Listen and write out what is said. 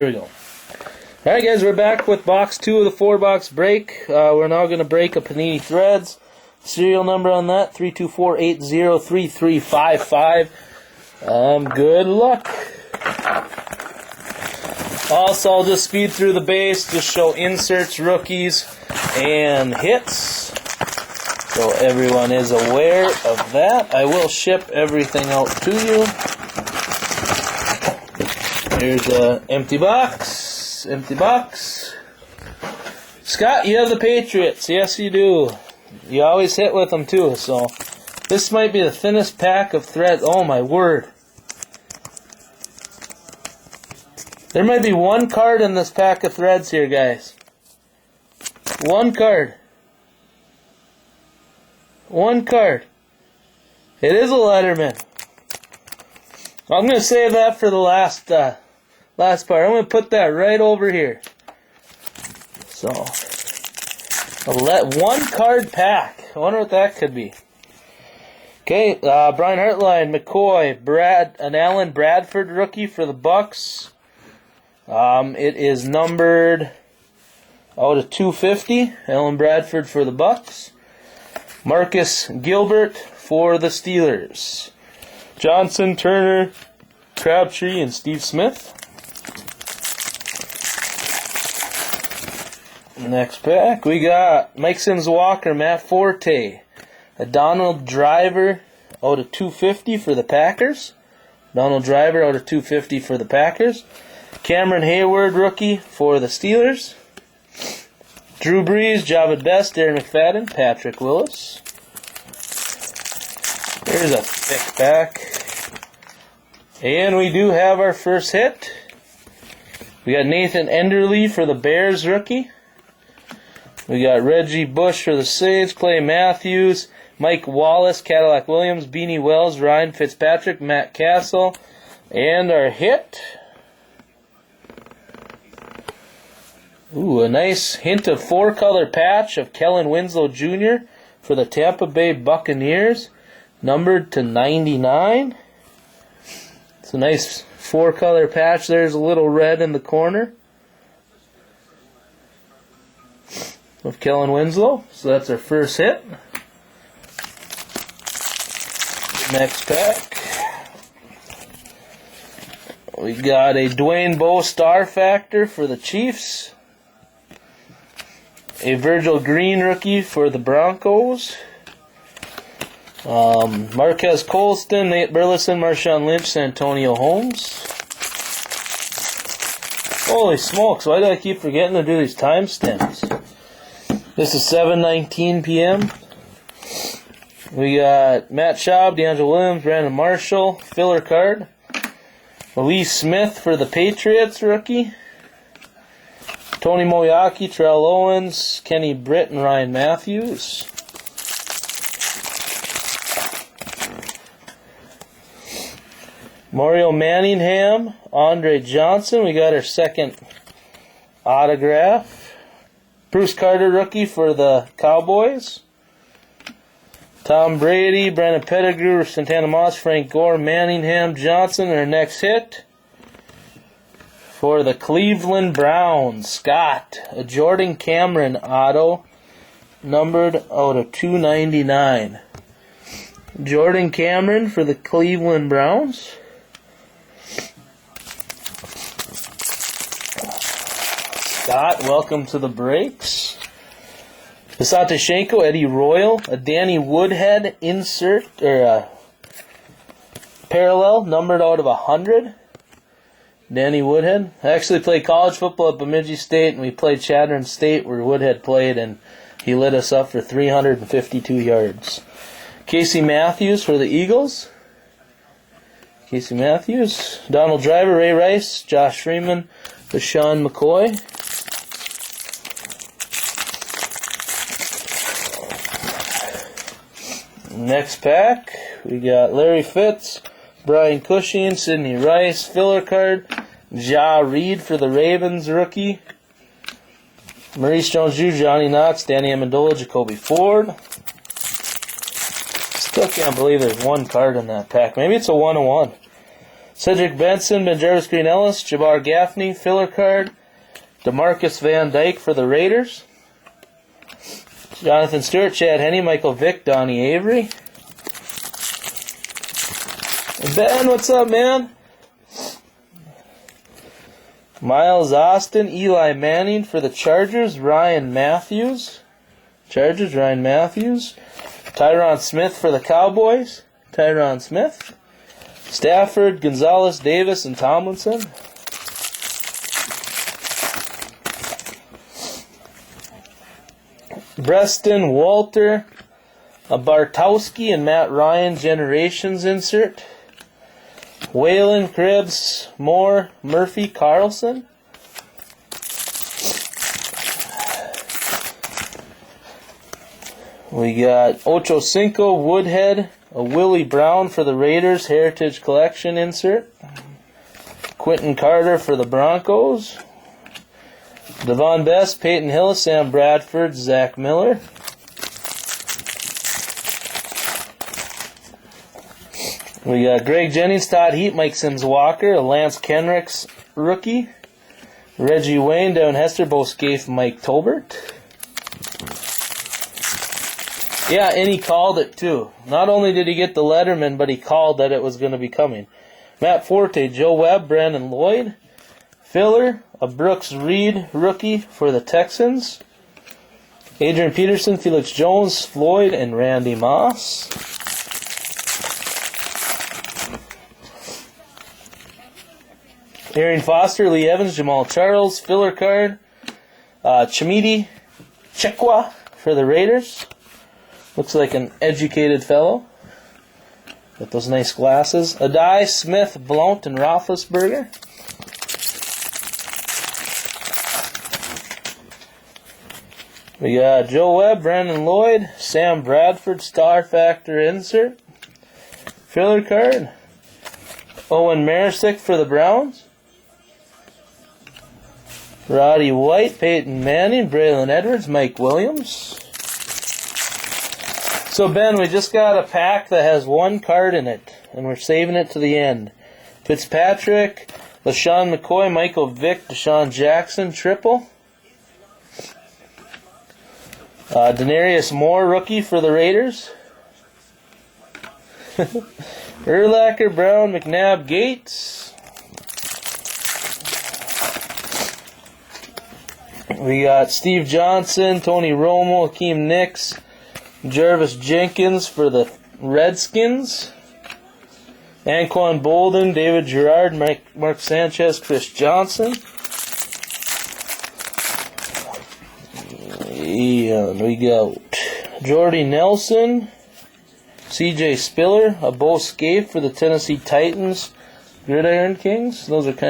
Here we go. Alright guys, we're back with box 2 of the 4-box break. We're now going to break a Panini Threads. Serial number on that, 324803355. Good luck. Also, I'll just speed through the base, just show inserts, rookies, and hits. So everyone is aware of that. I will ship everything out to you. Here's an empty box. Empty box. Scott, you have the Patriots. Yes, you do. You always hit with them, too. So this might be the thinnest pack of threads. Oh, my word. There might be one card in this pack of threads here, guys. One card. One card. It is a Letterman. I'm going to save that for the last part. I'm going to put that right over here. So, one card pack. I wonder what that could be. Okay, Brian Hartline, McCoy, an Alan Bradford rookie for the Bucks. It is numbered out of 250. Alan Bradford for the Bucks. Marcus Gilbert for the Steelers. Johnson, Turner, Crabtree, and Steve Smith. Next pack, we got Mike Sims Walker, Matt Forte. A Donald Driver out of 250 for the Packers. Donald Driver out of 250 for the Packers. Cameron Hayward, rookie for the Steelers. Drew Brees, Javid Best, Darren McFadden, Patrick Willis. There's a thick pack. And we do have our first hit. We got Nathan Enderle for the Bears, rookie. We got Reggie Bush for the Saints, Clay Matthews, Mike Wallace, Cadillac Williams, Beanie Wells, Ryan Fitzpatrick, Matt Castle. And our hit. Ooh, a nice hint of 4-color patch of Kellen Winslow Jr. for the Tampa Bay Buccaneers, numbered to 99. It's a nice 4-color patch. There's a little red in the corner of Kellen Winslow. So that's our first hit. Next pack. We got a Dwayne Bowe Star Factor for the Chiefs. A Virgil Green rookie for the Broncos. Marquez Colston, Nate Burleson, Marshawn Lynch, Santonio Holmes. Holy smokes, why do I keep forgetting to do these timestamps? This is 7:19 p.m. We got Matt Schaub, DeAngelo Williams, Brandon Marshall, filler card. Lee Smith for the Patriots rookie. Tony Moyaki, Terrell Owens, Kenny Britt, and Ryan Matthews. Mario Manningham, Andre Johnson. We got our second autograph. Bruce Carter, rookie for the Cowboys. Tom Brady, Brandon Pettigrew, Santana Moss, Frank Gore, Manningham, Johnson. Our next hit. For the Cleveland Browns, Scott, a Jordan Cameron auto, numbered out of 299. Jordan Cameron for the Cleveland Browns. Scott, welcome to the breaks. Asante Shenko, Eddie Royal, a Danny Woodhead insert, or a parallel, numbered out of 100. Danny Woodhead. I actually played college football at Bemidji State, and we played Chadron State where Woodhead played, and he lit us up for 352 yards. Casey Matthews for the Eagles. Casey Matthews. Donald Driver, Ray Rice, Josh Freeman, Deshaun McCoy. Next pack, we got Larry Fitz, Brian Cushing, Sidney Rice, filler card. Ja Reed for the Ravens rookie. Maurice Jones-Drew, Johnny Knox, Danny Amendola, Jacoby Ford. Still can't believe there's one card in that pack. Maybe it's a 1-1. Cedric Benson, Ben Jarvis Green Ellis, Jabbar Gaffney, filler card. DeMarcus Van Dyke for the Raiders. Jonathan Stewart, Chad Henne, Michael Vick, Donnie Avery. Ben, what's up, man? Miles Austin, Eli Manning for the Chargers, Ryan Matthews. Chargers, Ryan Matthews. Tyron Smith for the Cowboys, Tyron Smith. Stafford, Gonzalez, Davis, and Tomlinson. Breston, Walter, a Bartowski, and Matt Ryan Generations insert. Whalen, Cribbs, Moore, Murphy, Carlson. We got Ocho Cinco, Woodhead, a Willie Brown for the Raiders, Heritage Collection insert. Quentin Carter for the Broncos. Devon Best, Peyton Hill, Sam Bradford, Zach Miller. We got Greg Jennings, Todd Heap, Mike Sims Walker, a Lance Kenricks rookie. Reggie Wayne, Devin Hester, Bo Scaife, Mike Tolbert. Yeah, and he called it too. Not only did he get the Letterman, but he called that it was going to be coming. Matt Forte, Joe Webb, Brandon Lloyd. Filler, a Brooks Reed rookie for the Texans. Adrian Peterson, Felix Jones, Floyd, and Randy Moss. Arian Foster, Lee Evans, Jamal Charles, filler card. Chimidi Chekwa for the Raiders. Looks like an educated fellow with those nice glasses. Adai, Smith, Blount, and Roethlisberger. We got Joe Webb, Brandon Lloyd, Sam Bradford, Star Factor insert. Filler card. Owen Marisick for the Browns. Roddy White, Peyton Manning, Braylon Edwards, Mike Williams. So Ben, we just got a pack that has one card in it, and we're saving it to the end. Fitzpatrick, LaShawn McCoy, Michael Vick, Deshaun Jackson, triple. Denarius Moore, rookie for the Raiders. Urlacher, Brown, McNabb, Gates. We got Steve Johnson, Tony Romo, Akeem Nicks, Jarvis Jenkins for the Redskins. Anquan Bolden, David Gerard, Mark Sanchez, Chris Johnson. And we got Jordy Nelson, CJ Spiller, a Bo Scaife for the Tennessee Titans, Gridiron Kings. Those are kind of